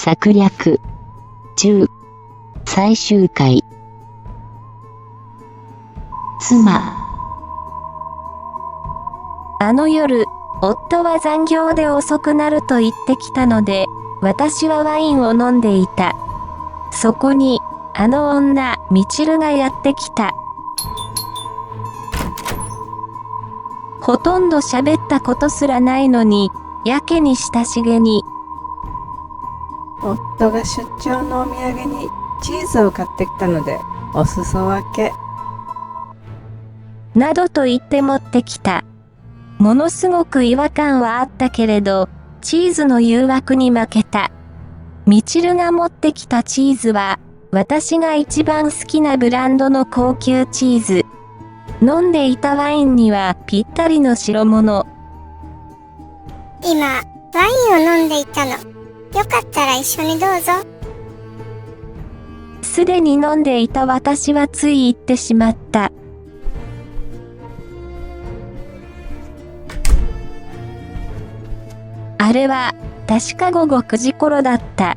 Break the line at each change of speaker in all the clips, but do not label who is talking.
策略10最終回妻。
あの夜、夫は残業で遅くなると言ってきたので、私はワインを飲んでいた。そこに、あの女、みちるがやってきた。ほとんど喋ったことすらないのに、やけに親しげに。
夫が出張のお土産にチーズを買ってきたので、お裾分け。
などと言って持ってきた。ものすごく違和感はあったけれど、チーズの誘惑に負けた。みちるが持ってきたチーズは、私が一番好きなブランドの高級チーズ。飲んでいたワインにはぴったりの代物。
今、ワインを飲んでいたの。よかったら一緒にどうぞ。
すでに飲んでいた私はつい言ってしまった。あれは、確か午後9時頃だった。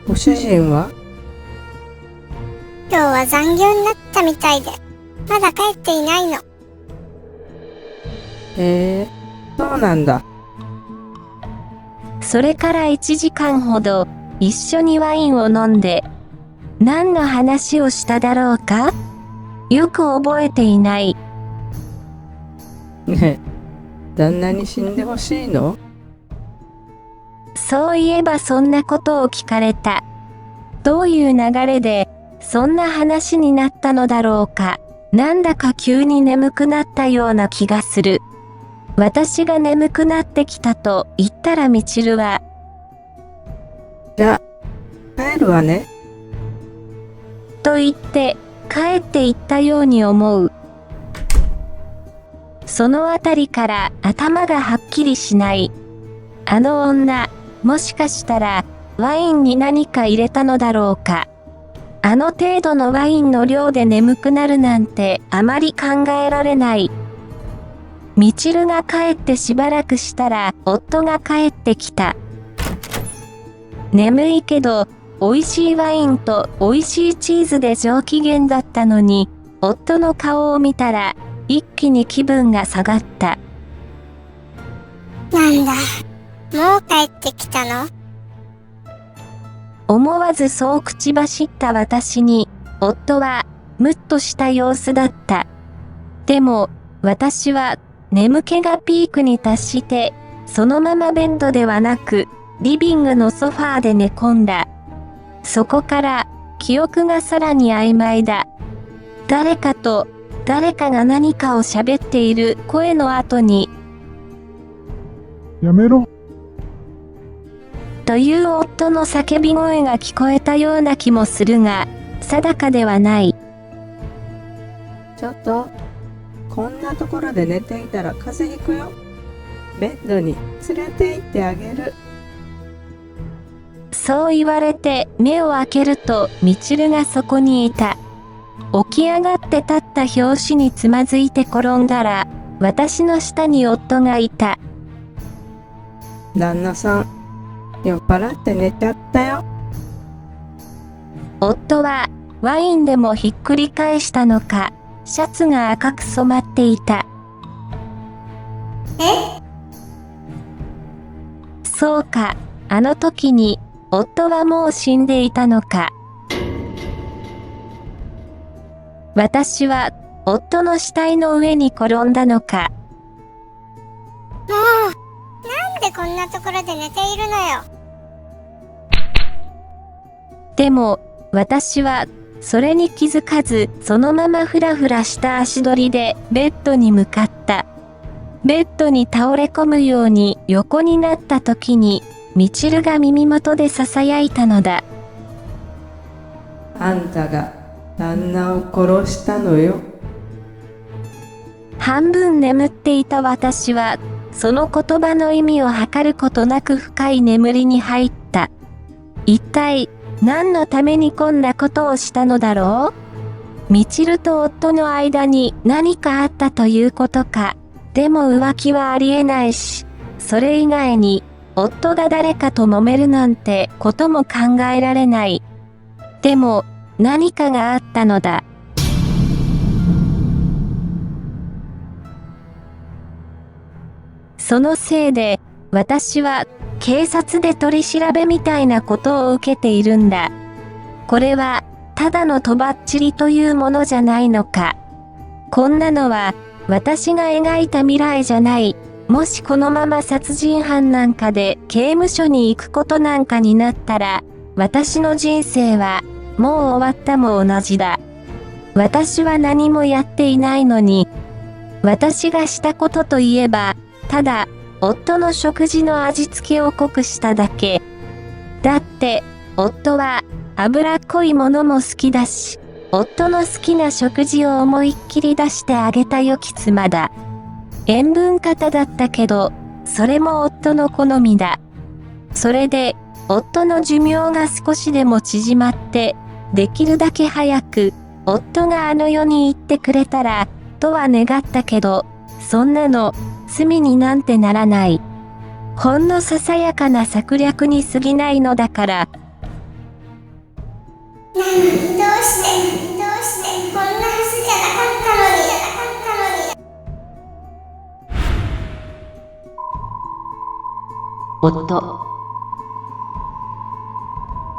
ご主人は？
今日は残業になったみたいで、まだ帰っていないの。
そうなんだ。
それから1時間ほど、一緒にワインを飲んで、何の話をしただろうか？よく覚えていない。
ねえ、旦那に死んでほしいの？
そういえばそんなことを聞かれた。どういう流れで、そんな話になったのだろうか。なんだか急に眠くなったような気がする。私が眠くなってきたと言ったらみちるは、
じゃあ、帰るわね。
と言って帰って行ったように思う。そのあたりから頭がはっきりしない。あの女、もしかしたらワインに何か入れたのだろうか。あの程度のワインの量で眠くなるなんてあまり考えられない。みちるが帰ってしばらくしたら夫が帰ってきた。眠いけど美味しいワインと美味しいチーズで上機嫌だったのに、夫の顔を見たら一気に気分が下がった。
なんだ、もう帰ってきたの？
思わずそう口走った私に、夫はムッとした様子だった。でも、私は眠気がピークに達して、そのままベッドではなく、リビングのソファーで寝込んだ。そこから、記憶がさらに曖昧だ。誰かが何かを喋っている声の後に、
やめろ。
という夫の叫び声が聞こえたような気もするが、定かではない。
ちょっと、こんなところで寝ていたら風邪ひくよ。ベッドに連れて行ってあげる。
そう言われて目を開けるとみちるがそこにいた。起き上がって立った拍子につまずいて転んだら、私の下に夫がいた。
旦那さん、酔っ払って寝ちゃったよ。
夫はワインでもひっくり返したのか、シャツが赤く染まっていた。そうか、あの時に夫はもう死んでいたのか。私は夫の死体の上に転んだのか。
もう、なんでこんなところで寝ているのよ。
でも、私は、それに気づかず、そのままふらふらした足取りで、ベッドに向かった。ベッドに倒れ込むように横になった時に、みちるが耳元で囁いたのだ。
あんたが旦那を殺したのよ。
半分眠っていた私は、その言葉の意味を計ることなく深い眠りに入った。一体、何のためにこんなことをしたのだろう？みちると夫の間に何かあったということか。でも浮気はありえないし、それ以外に夫が誰かと揉めるなんてことも考えられない。でも、何かがあったのだ。そのせいで、私は警察で取り調べみたいなことを受けているんだ。これは、ただのとばっちりというものじゃないのか。こんなのは、私が描いた未来じゃない。もしこのまま殺人犯なんかで刑務所に行くことなんかになったら、私の人生は、もう終わったも同じだ。私は何もやっていないのに、私がしたことといえば、ただ、夫の食事の味付けを濃くしただけ。だって、夫は脂っこいものも好きだし、夫の好きな食事を思いっきり出してあげた良き妻だ。塩分過多だったけど、それも夫の好みだ。それで、夫の寿命が少しでも縮まって、できるだけ早く、夫があの世に行ってくれたら、とは願ったけど、そんなの、罪になんてならない。ほんのささやかな策略に過ぎないのだから。
どうしてこんなはずじゃなかったのに。
夫、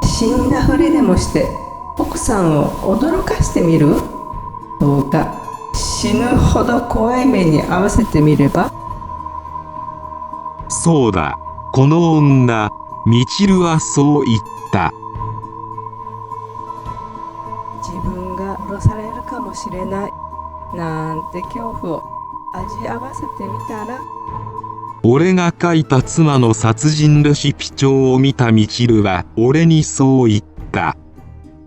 死んだふりでもして奥さんを驚かしてみる？どうか死ぬほど怖い目に遭わせてみれば？
そうだ、この女、みちるはそう言った。
自分が殺されるかもしれないなんて恐怖を味合わせてみたら。
俺が書いた妻の殺人レシピ帳を見たみちるは俺にそう言った。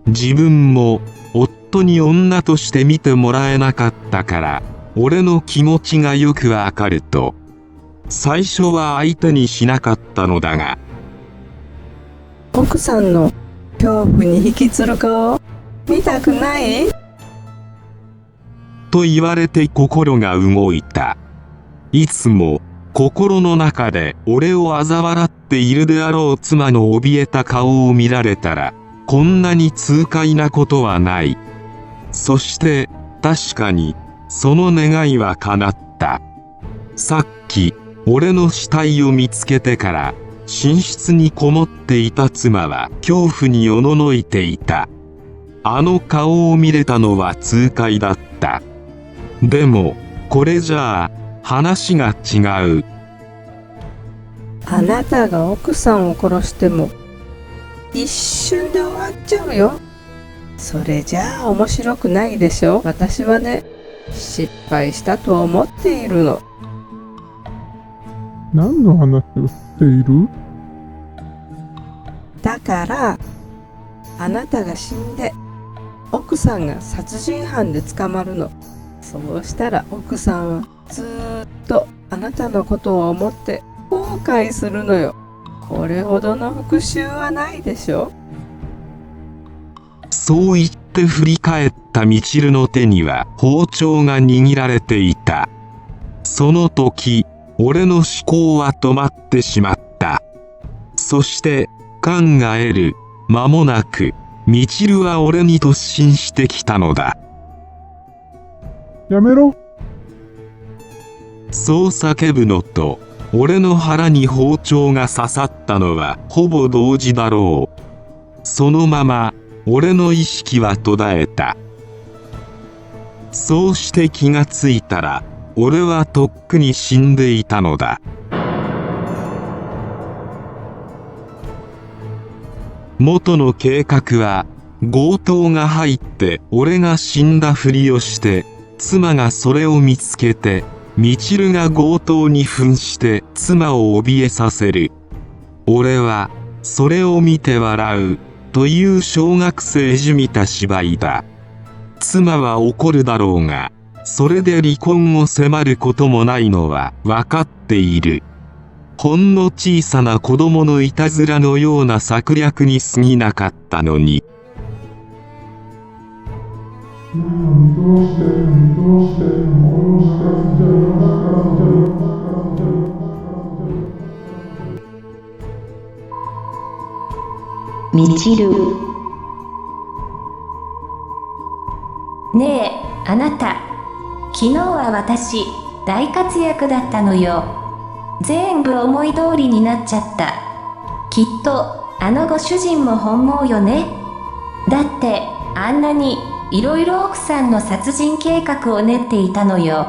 自分も夫に女として見てもらえなかったから俺の気持ちがよくわかると。最初は相手にしなかったのだが、
奥さんの恐怖に引きつる顔見たくない？
と言われて心が動いた。いつも心の中で俺を嘲笑っているであろう妻の怯えた顔を見られたらこんなに痛快なことはない。そして確かにその願いは叶った。さっき俺の死体を見つけてから寝室にこもっていた妻は恐怖におののいていた。あの顔を見れたのは痛快だった。でもこれじゃあ話が違う。
あなたが奥さんを殺しても一瞬で終わっちゃうよ。それじゃあ面白くないでしょ。私はね、失敗したと思っているの。
何の話をしている？
だからあなたが死んで奥さんが殺人犯で捕まるの。そうしたら奥さんはずーっとあなたのことを思って後悔するのよ。これほどの復讐はないでしょ。
そう言って振り返ったみちるの手には包丁が握られていた。その時俺の思考は止まってしまった。そして考える間もなくみちるは俺に突進してきたのだ。
やめろ。
そう叫ぶのと俺の腹に包丁が刺さったのはほぼ同時だろう。そのまま俺の意識は途絶えた。そうして気がついたら俺はとっくに死んでいたのだ。元の計画は強盗が入って俺が死んだふりをして妻がそれを見つけてみちるが強盗に扮して妻を怯えさせる。俺はそれを見て笑うという小学生じみた芝居だ。妻は怒るだろうがそれで離婚を迫ることもないのは分かっている。ほんの小さな子供のいたずらのような策略に過ぎなかったのに。
みちる。
ねえ、あなた。昨日は私、大活躍だったのよ。全部思い通りになっちゃった。きっと、あのご主人も本望よね。だって、あんなに、いろいろ奥さんの殺人計画を練っていたのよ。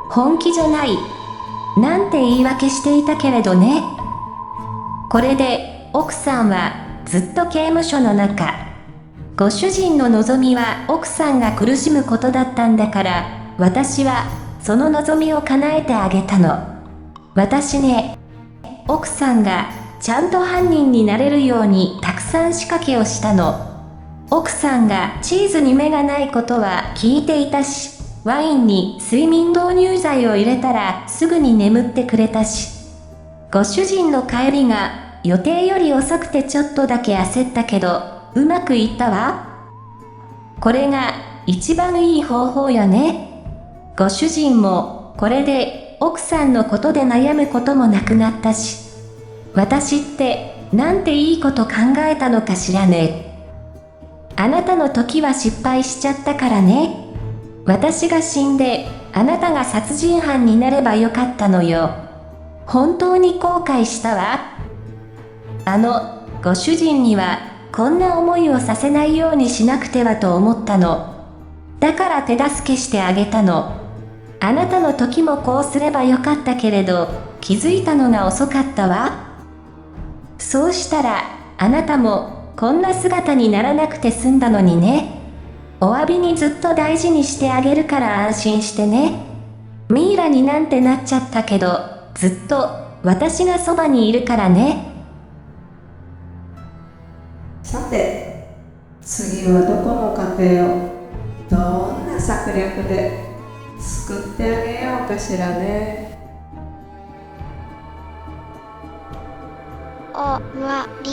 本気じゃない。なんて言い訳していたけれどね。これで、奥さんは、ずっと刑務所の中。ご主人の望みは奥さんが苦しむことだったんだから、私はその望みを叶えてあげたの。私ね、奥さんがちゃんと犯人になれるようにたくさん仕掛けをしたの。奥さんがチーズに目がないことは聞いていたし、ワインに睡眠導入剤を入れたらすぐに眠ってくれたし、ご主人の帰りが予定より遅くてちょっとだけ焦ったけど、うまくいったわ。これが一番いい方法よね。ご主人もこれで奥さんのことで悩むこともなくなったし、私ってなんていいこと考えたのかしらね。あなたの時は失敗しちゃったからね。私が死んであなたが殺人犯になればよかったのよ。本当に後悔したわ。ご主人にはこんな思いをさせないようにしなくてはと思ったの。だから手助けしてあげたの。あなたの時もこうすればよかったけれど、気づいたのが遅かったわ。そうしたら、あなたもこんな姿にならなくて済んだのにね。お詫びにずっと大事にしてあげるから安心してね。ミイラになんてなっちゃったけど、ずっと私がそばにいるからね。
さて、次はどこの家庭をどんな策略で救ってあげようかしらね。
終わり。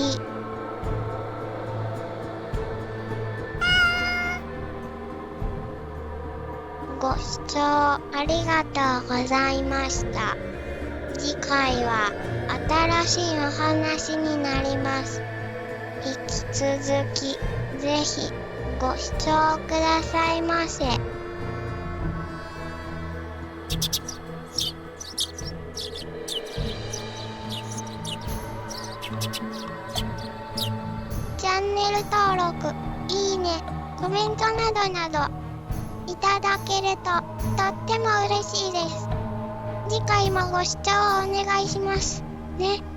ご視聴ありがとうございました。次回は新しいお話になります。引き続きぜひご視聴くださいませ。チャンネル登録、いいね、コメントなどなどいただけるととっても嬉しいです。次回もご視聴お願いしますね。